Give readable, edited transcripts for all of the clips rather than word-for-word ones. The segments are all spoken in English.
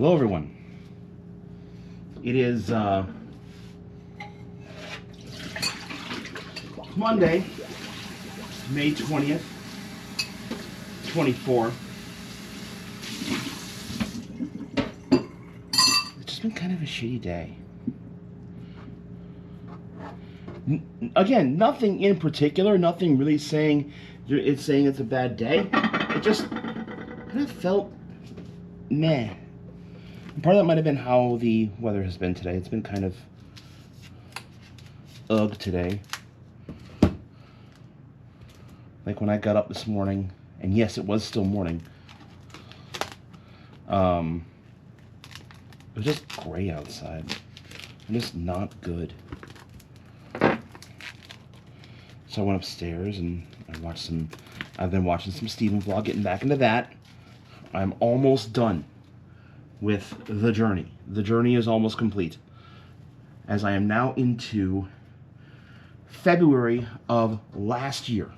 Hello, everyone. It is Monday, May 20th, 24. It's just been kind of a shitty day. Again, nothing in particular, nothing really saying it's a bad day. It just kind of felt meh. And part of that might have been how the weather has been today. It's been kind of ugh today. Like when I got up this morning, and yes, it was still morning. It was just gray outside. And just not good. So I went upstairs and I've been watching some Steven vlog, getting back into that. I'm almost done with the journey. The journey is almost complete, as I am now into February of last year.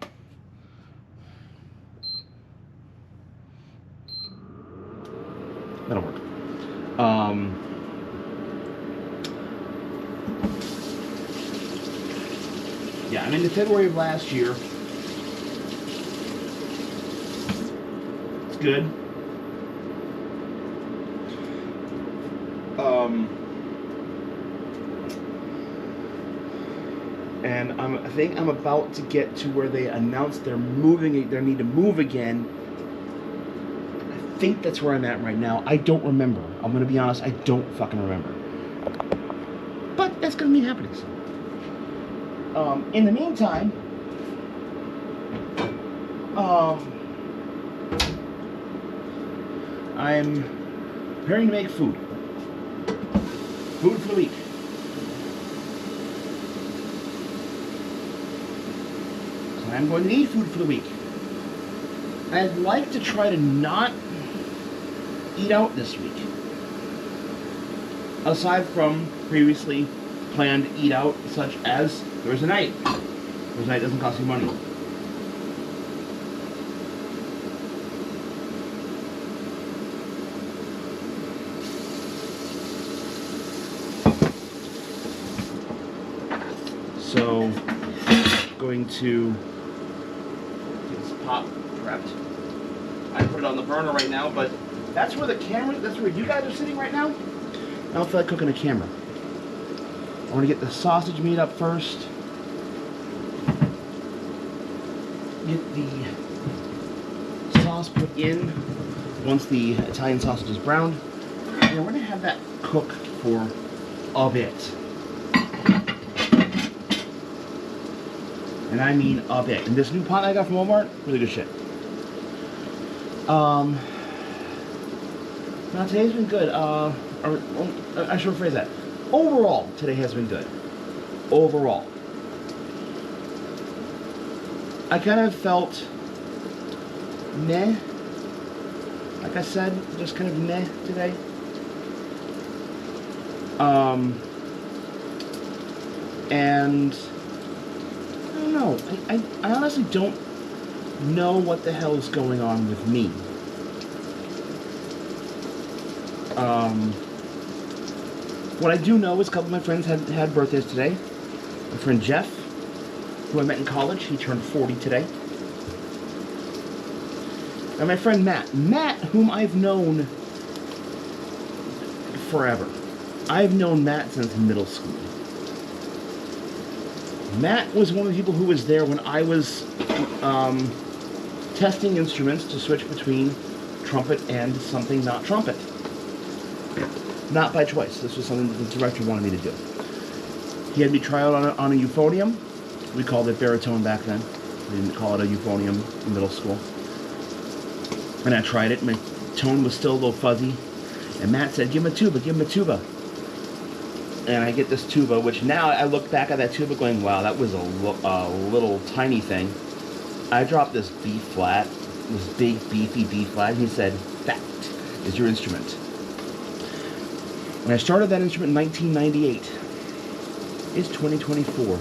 That'll work. Yeah, I'm into February of last year. It's good. And I think I'm about to get to where they announced they're moving, they need to move again. I think that's where I'm at right now. I don't remember. I'm going to be honest, I don't fucking remember. But that's going to be happening soon. In the meantime, I'm preparing to make food. Food for the week. So I'm going to need food for the week. I'd like to try to not eat out this week. Aside from previously planned eat out, such as Thursday night. Thursday night doesn't cost you money. So, going to get this pot prepped. I put it on the burner right now, but that's where the camera, that's where you guys are sitting right now. I don't feel like cooking a camera. I want to get the sausage meat up first. Get the sauce put in once the Italian sausage is browned. And we're going to have that cook for a bit. And I mean a bit. And this new pot I got from Walmart, really good shit. Now today's been good. I should rephrase that. Overall, today has been good. Overall. I kind of felt meh. Like I said, just kind of meh today. And I don't know. I honestly don't know what the hell is going on with me. What I do know is a couple of my friends had birthdays today. My friend Jeff, who I met in college, he turned 40 today. And my friend Matt. Matt, whom I've known forever. I've known Matt since middle school. Matt was one of the people who was there when I was testing instruments to switch between trumpet and something not trumpet. Not by choice. This was something that the director wanted me to do. He had me try out on a euphonium. We called it baritone back then. We didn't call it a euphonium in middle school. And I tried it. My tone was still a little fuzzy. And Matt said, give him a tuba, give him a tuba. And I get this tuba, which now I look back at that tuba going, wow, that was a little tiny thing. I dropped this B flat, this big beefy B flat, and he said, that is your instrument. When I started that instrument in 1998, it's 2024.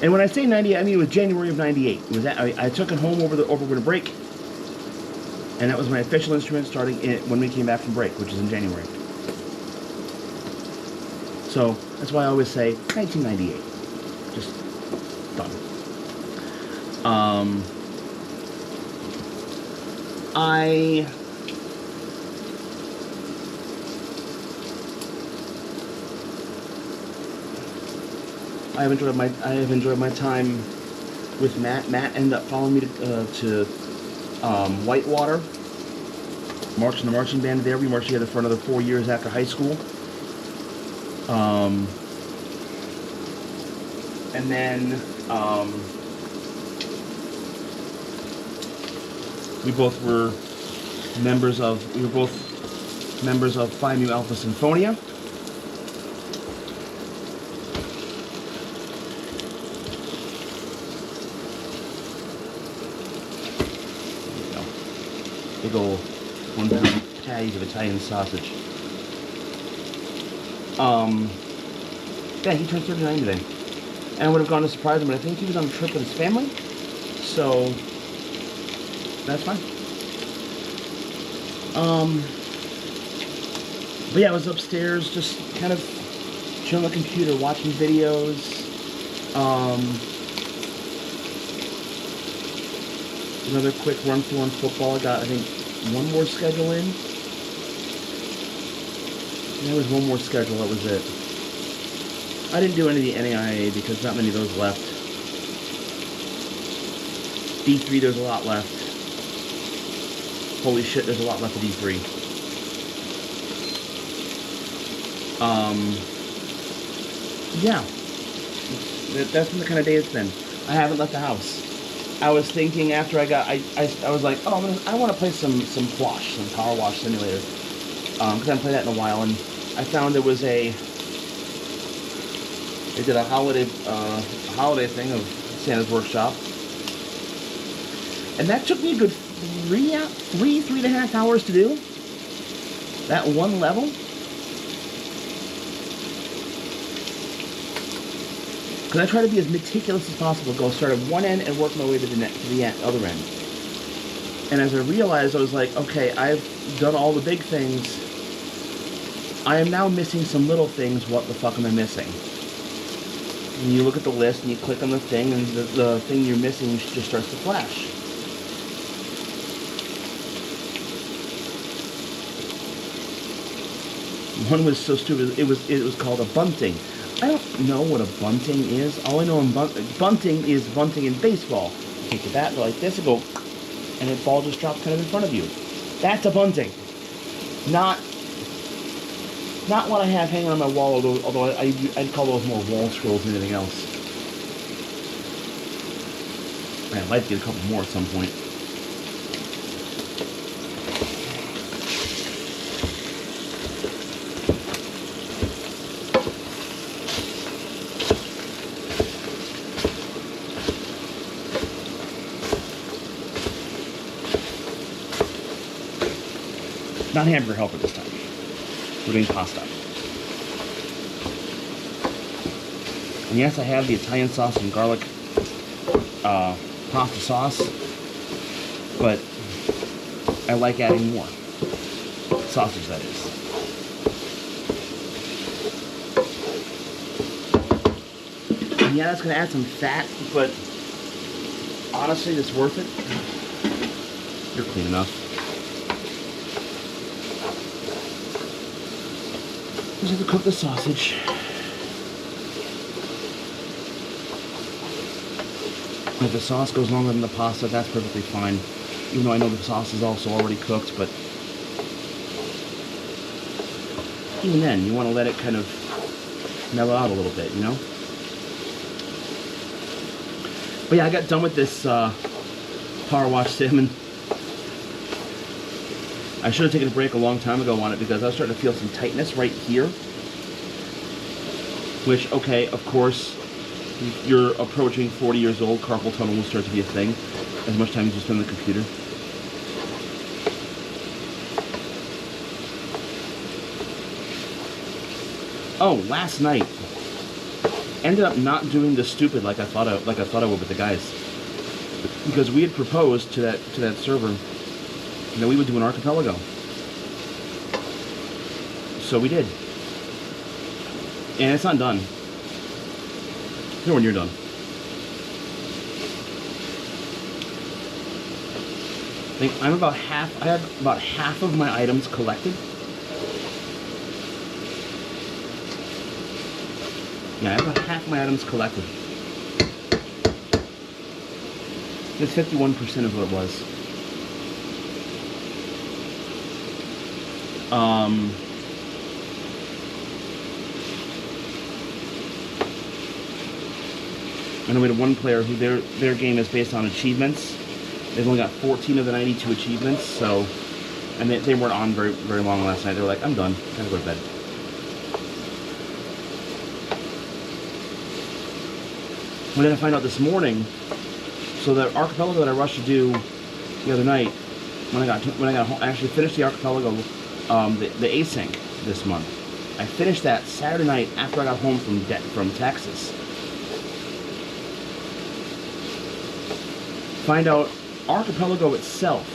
And when I say 98, I mean it was January of 98. It was I took it home over winter break. And that was my official instrument starting when we came back from break, which is in January. So that's why I always say 1998. Just done. I have enjoyed my time with Matt. Matt ended up following me to Whitewater, marched in the marching band there. We marched together for another 4 years after high school. And then we were both members of Phi Mu Alpha Symphonia. Big old 1 pound patties of Italian sausage. Yeah, he turned 39 today. And I would have gone to surprise him, but I think he was on a trip with his family. So that's fine. But yeah, I was upstairs just kind of chilling on the computer, watching videos. Another quick run through on football. I got, I think, one more schedule in. There was one more schedule, that was it. I didn't do any of the NAIA because not many of those left. D3, there's a lot left. Holy shit, there's a lot left of D3. Yeah. That's been the kind of day it's been. I haven't left the house. I was thinking after I was like, oh, I want to play some Quash, some Power Wash Simulator, because I haven't played that in a while, and I found there was they did a holiday thing of Santa's Workshop, and that took me a good 3.5 hours to do. That one level. Because I try to be as meticulous as possible, go start at one end and work my way to the other end. And as I realized, I was like, okay, I've done all the big things. I am now missing some little things. What the fuck am I missing? And you look at the list and you click on the thing, and the thing you're missing just starts to flash. One was so stupid. It was called a bunting. I don't know what a bunting is. All I know in bunting is bunting in baseball. You take the bat, go like this, and go, and the ball just drops kind of in front of you. That's a bunting. Not what I have hanging on my wall, although I'd call those more wall scrolls than anything else. I'd like to get a couple more at some point. Not hamburger helper this time. We're doing pasta. And yes, I have the Italian sausage and garlic pasta sauce, but I like adding more sausage, that is. And yeah, that's going to add some fat, but honestly, it's worth it. You're clean enough. Just have to cook the sausage. If the sauce goes longer than the pasta, that's perfectly fine. Even though I know the sauce is also already cooked, but even then, you want to let it kind of mellow out a little bit, you know? But yeah, I got done with this Power Wash Sim, and I should have taken a break a long time ago on it because I was starting to feel some tightness right here. Which, okay, of course, you're approaching 40 years old, carpal tunnel will start to be a thing as much time as you spend on the computer. Oh, last night, ended up not doing the stupid like I thought I would with the guys, because we had proposed to that server that we would do an archipelago. So we did. And it's not done. It's nowhere near done. I think I have about half of my items collected. Yeah, I have about half my items collected. It's 51% of what it was. I know we had one player who their game is based on achievements. They've only got 14 of the 92 achievements, so, and they weren't on very long last night. They were like, I'm done, gotta go to bed. What did I find out this morning? So the archipelago that I rushed to do the other night, when I got home, I actually finished the archipelago, the async this month. I finished that Saturday night after I got home from Texas. Find out archipelago itself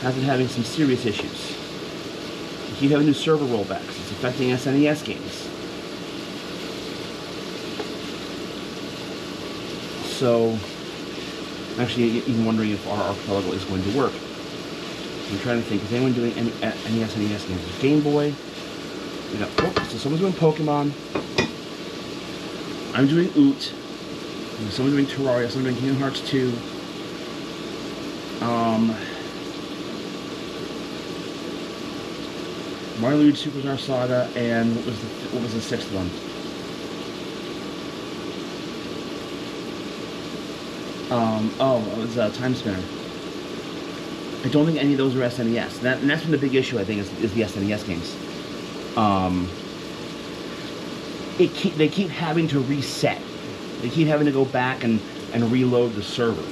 has been having some serious issues. We keep having new server rollbacks. It's affecting SNES games. So, I'm actually even wondering if our archipelago is going to work. I'm trying to think, is anyone doing any SNES games? There's Game Boy. We got so someone's doing Pokemon. I'm doing Oot. Someone's doing Terraria. Someone's doing Kingdom Hearts 2. Mario Luigi Superstar Saga, and what was the sixth one? It was Time Spinner. I don't think any of those are SNES. And that's been the big issue, I think, is the SNES games. They keep having to reset. They keep having to go back and reload the server.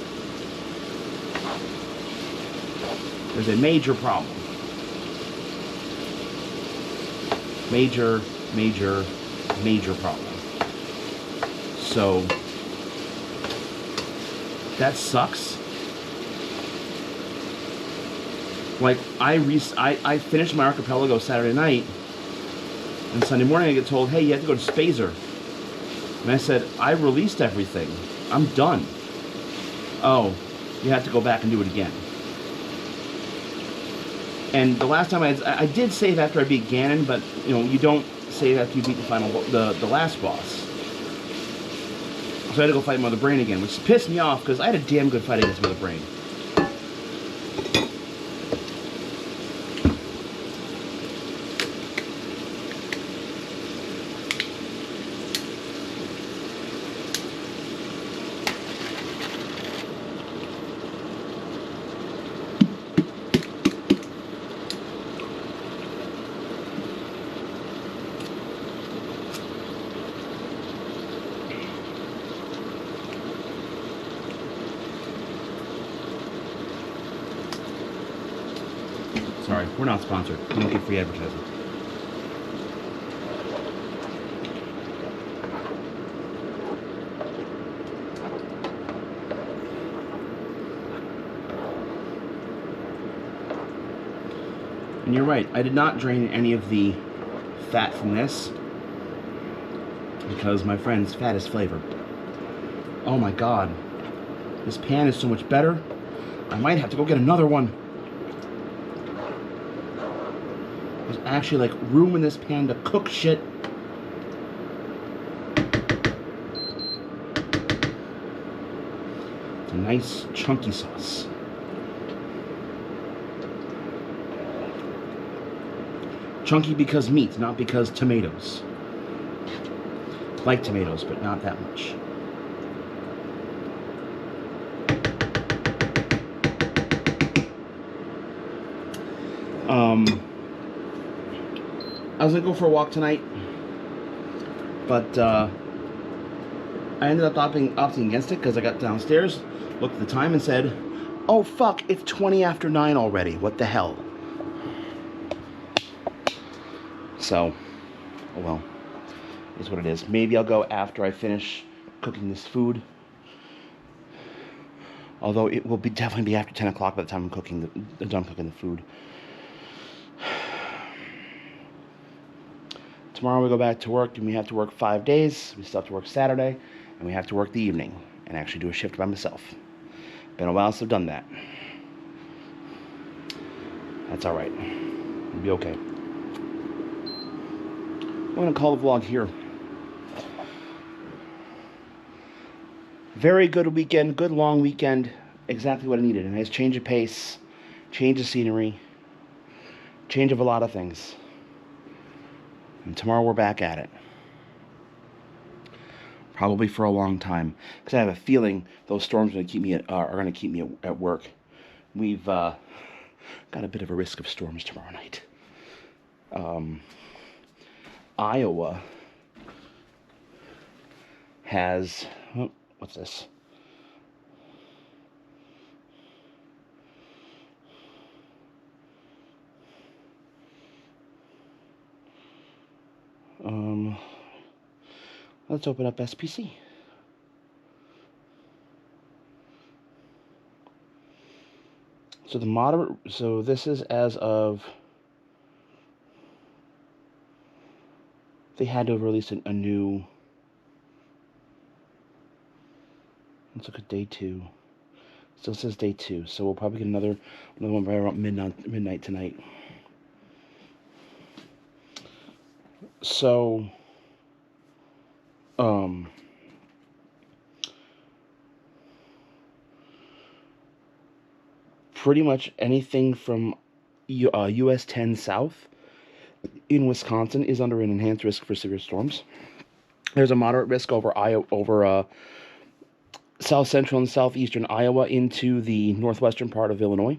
There's a major problem. Major problem. So that sucks. Like I finished my archipelago Saturday night, and Sunday morning I get told, hey, you have to go to Spazer. And I said, I released everything. I'm done. Oh, you have to go back and do it again. And the last time I did save after I beat Ganon, but you don't save after you beat the last boss. So I had to go fight Mother Brain again, which pissed me off because I had a damn good fight against Mother Brain. Sorry, we're not sponsored. We don't get free advertising. And you're right, I did not drain any of the fat from this because, my friends, fat is flavor. Oh my god. This pan is so much better. I might have to go get another one. There's actually like room in this pan to cook shit. It's a nice chunky sauce. Chunky because meat, not because tomatoes. Like tomatoes, but not that much. I was gonna go for a walk tonight, but I ended up opting against it because I got downstairs, looked at the time, and said, "Oh fuck, it's 20 after 9 already. What the hell?" So, oh well, is what it is. Maybe I'll go after I finish cooking this food. Although it will definitely be after 10 o'clock by the time I'm done cooking the food. Tomorrow we go back to work, and we have to work 5 days. We still have to work Saturday, and we have to work the evening and actually do a shift by myself. Been a while since I've done that. That's all right. It'll be okay. I'm going to call the vlog here. Very good weekend, good long weekend. Exactly what I needed. A nice change of pace, change of scenery, change of a lot of things. And tomorrow we're back at it. Probably for a long time, because I have a feeling those storms are going to keep me at work. We've got a bit of a risk of storms tomorrow night. Iowa has, what's this? Let's open up SPC. So this is as of, they had to have released a new, let's look at day 2. Still says day 2, so we'll probably get another one by around midnight tonight. So, pretty much anything from US 10 south in Wisconsin is under an enhanced risk for severe storms. There's a moderate risk over south central and southeastern Iowa into the northwestern part of Illinois.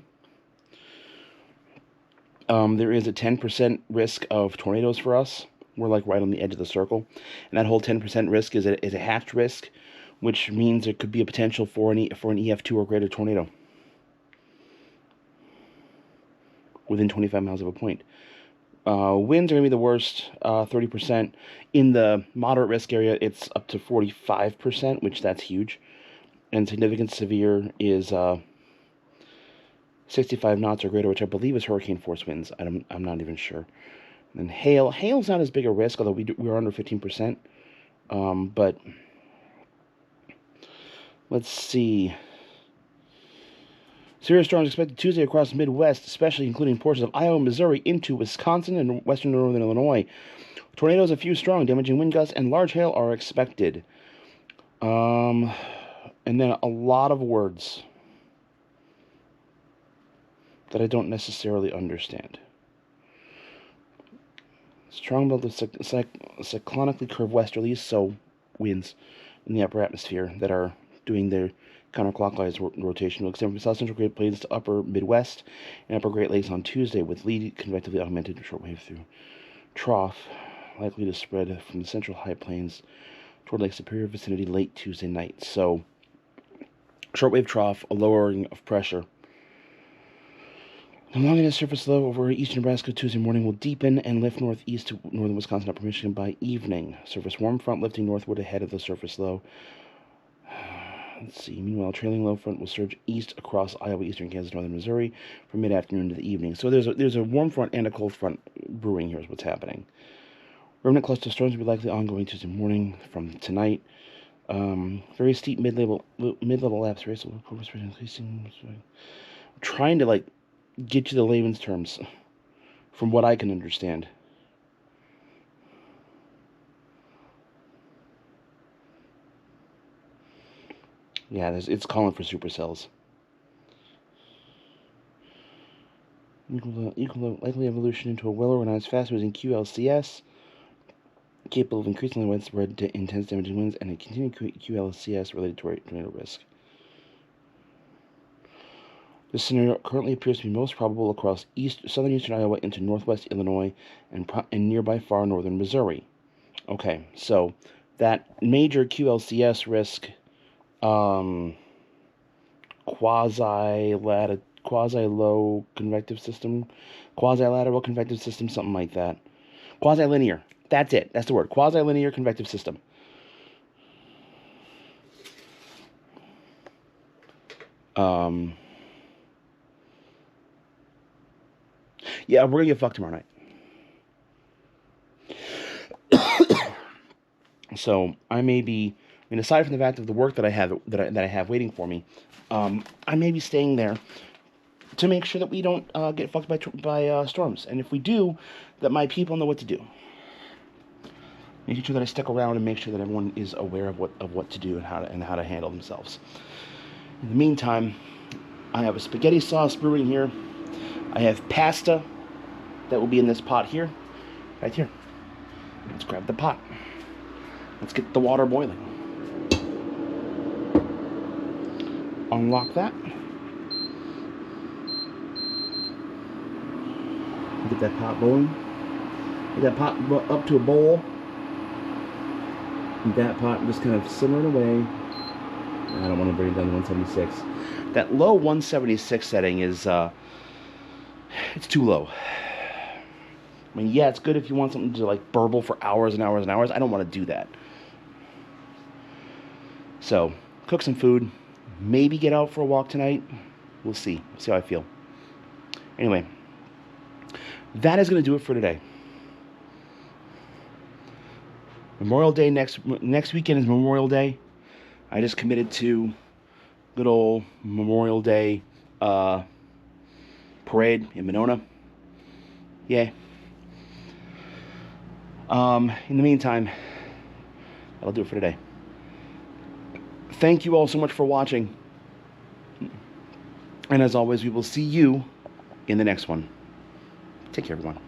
There is a 10% risk of tornadoes for us. We're like right on the edge of the circle. And that whole 10% risk is a hatched risk, which means there could be a potential for an EF2 or greater tornado within 25 miles of a point. Winds are going to be the worst, 30%. In the moderate risk area, it's up to 45%, which that's huge. And significant severe is 65 knots or greater, which I believe is hurricane force winds. I'm not even sure. And hail's not as big a risk, although we're under 15%. But let's see. Serious storms expected Tuesday across the Midwest, especially including portions of Iowa, Missouri, into Wisconsin and western and northern Illinois. Tornadoes, a few strong, damaging wind gusts, and large hail are expected. And then a lot of words that I don't necessarily understand. Strong belt of cyclonically curved westerlies, so winds in the upper atmosphere that are doing their counterclockwise rotation will extend from South Central Great Plains to Upper Midwest and Upper Great Lakes on Tuesday, with lead convectively augmented shortwave through trough, likely to spread from the Central High Plains toward Lake Superior vicinity late Tuesday night. So, shortwave trough, a lowering of pressure. The long surface low over eastern Nebraska Tuesday morning will deepen and lift northeast to northern Wisconsin, upper Michigan by evening. Surface warm front lifting northward ahead of the surface low. Let's see. Meanwhile, trailing low front will surge east across Iowa, eastern Kansas, northern Missouri from mid-afternoon to the evening. So there's a warm front and a cold front brewing. Here's what's happening. Remnant cluster storms will be likely ongoing Tuesday morning from tonight. Very steep mid-level lapse rates. I'm trying to get you the layman's terms from what I can understand. Yeah, it's calling for supercells. Equal likely evolution into a well-organized, fast-moving QLCS, capable of increasingly widespread intense damaging winds, and a continued QLCS related to tornado risk. This scenario currently appears to be most probable across southern eastern Iowa into northwest Illinois and nearby far northern Missouri. Okay, so that major QLCS risk, quasi-low convective system, quasi-lateral convective system, something like that. Quasi-linear. That's it. That's the word. Quasi-linear convective system. Yeah, we're gonna get fucked tomorrow night. So I may be, I mean, aside from the fact of the work that I have that I have waiting for me, I may be staying there to make sure that we don't get fucked by storms, and if we do, that my people know what to do. Making sure that I stick around and make sure that everyone is aware of what to do and how to handle themselves. In the meantime, I have a spaghetti sauce brewing here. I have pasta that will be in this pot here, right here. Let's grab the pot. Let's get the water boiling. Unlock that. Get that pot going. Get that pot up to a boil. And that pot just kind of simmering away. I don't want to bring it down to 176. That low 176 setting is, it's too low. I mean, yeah, it's good if you want something to like burble for hours and hours and hours. I don't want to do that. So, cook some food. Maybe get out for a walk tonight. We'll see. We'll see how I feel. Anyway, that is going to do it for today. Memorial Day next weekend is Memorial Day. I just committed to good old Memorial Day parade in Monona. Yeah. In the meantime, that'll do it for today. Thank you all so much for watching. And as always, we will see you in the next one. Take care, everyone.